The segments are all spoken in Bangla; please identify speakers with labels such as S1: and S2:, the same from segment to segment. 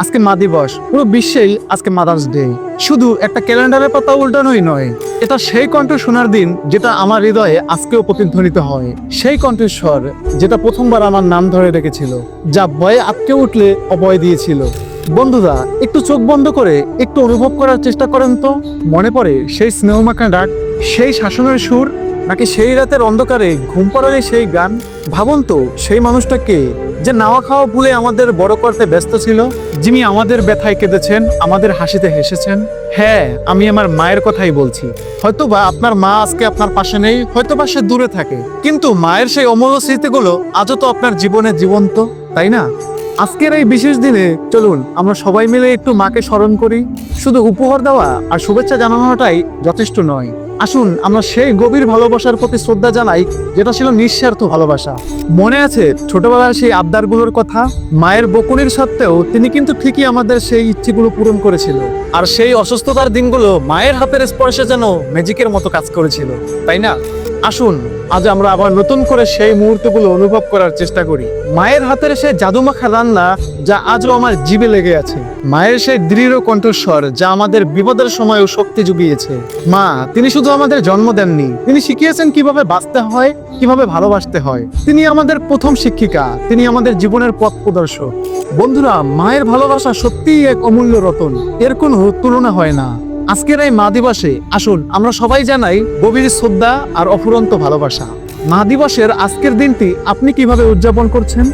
S1: আজকে মা দিবস, পুরো বিশ্বেই আজকে মাদার্স ডে। শুধু একটা ক্যালেন্ডারের পাতা উল্টানোই নয়, এটা সেই কণ্ঠ শোনার দিন যেটা আমার হৃদয়ে আজকেও প্রতিধ্বনিত হয়। সেই কণ্ঠস্বর যেটা প্রথমবার আমার নাম ধরে রেখেছিল, যা ভয়ে আটকে উঠলে অভয় দিয়েছিল। বন্ধুরা, একটু চোখ বন্ধ করে একটু অনুভব করার চেষ্টা করেন তো। মনে পড়ে সেই স্নেহমাখা ডাক, সেই শাসনের সুর, নাকি সেই রাতের অন্ধকারে ঘুম পাড়ালে সেই গান? ভাবুন তো, সেই মানুষটাকে যে নাওয়া খাওয়া ভুলে আমাদের বড় করতে ব্যস্ত ছিল, যিনি আমাদের ব্যথায় কেঁদেছেন, আমাদের হাসিতে হেসেছেন। হ্যাঁ, আমি আমার মায়ের কথাই বলছি। হয়তোবা আপনার মা আজকে আপনার পাশে নেই, হয়তোবা সে দূরে থাকে, কিন্তু মায়ের সেই অমূল্য স্মৃতিগুলো আজও তো আপনার জীবনে জীবন্ত, তাই না? আজকের এই বিশেষ দিনে চলুন আমরা সবাই মিলে একটু মাকে স্মরণ করি। শুধু উপহার দেওয়া আর শুভেচ্ছা জানানোটাই যথেষ্ট নয়। আসুন আমরা সেই গভীর ভালোবাসার প্রতি শ্রদ্ধা জানাই, যেটা ছিল নিঃস্বার্থ ভালোবাসা। মনে আছে ছোটবেলার সেই আবদারগুলোর কথা? মায়ের বকুনির সত্ত্বেও তিনি কিন্তু ঠিকই আমাদের সেই ইচ্ছেগুলো পূরণ করেছিল। আর সেই অসুস্থতার দিনগুলো মায়ের হাতের স্পর্শে যেন ম্যাজিকের মতো কাজ করেছিল, তাই না? আসুন আজ আমরা আবার নতুন করে সেই মুহূর্তগুলো অনুভব করার চেষ্টা করি। মায়ের হাতের সেই জাদুমাখা রান্না, যা আজও আমার জিভে লেগে আছে। মায়ের সেই দৃঢ় কণ্ঠস্বর, যা আমাদের বিপদের সময়ও শক্তি জুগিয়েছে। মা, তিনি শুধু আমাদের জন্ম দেননি, তিনি শিখিয়েছেন কিভাবে বাঁচতে হয়, কিভাবে ভালোবাসতে হয়। তিনি আমাদের প্রথম শিক্ষিকা, তিনি আমাদের জীবনের পথ প্রদর্শক। বন্ধুরা, মায়ের ভালোবাসা সত্যিই এক অমূল্য রতন, এর কোনো তুলনা হয় না। আজকের এই মা দিবসে আসুন আমরা সবাই জানাই গভীর শ্রদ্ধা আর অফুরন্ত ভালোবাসা। মা দিবসের আজকের দিনটি আপনি কিভাবে উদযাপন করছেন?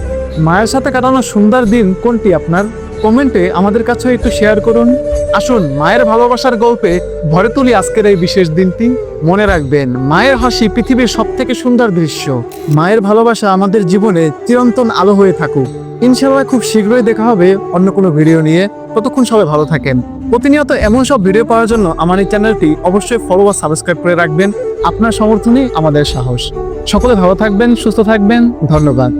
S1: মায়ের সাথে কাটানো সুন্দর দিন কোনটি আপনার? কমেন্টে আমাদের কাছে একটু শেয়ার করুন। আসুন মায়ের ভালোবাসার গল্পে ভরে তুলি আজকের এই বিশেষ দিনটি। মনে রাখবেন, মায়ের হাসি পৃথিবীর সবথেকে সুন্দর দৃশ্য। মায়ের ভালোবাসা আমাদের জীবনে চিরন্তন আলো হয়ে থাকুক। ইনশাআল্লাহ খুব শীঘ্রই দেখা হবে অন্য কোনো ভিডিও নিয়ে। ততক্ষণ সবাই ভালো থাকেন। প্রতিনিয়ত এমন সব ভিডিও পাওয়ার জন্য আমার এই চ্যানেলটি অবশ্যই ফলো বা সাবস্ক্রাইব করে রাখবেন। আপনার সমর্থনই আমাদের সাহস। সকলে ভালো থাকবেন, সুস্থ থাকবেন। ধন্যবাদ।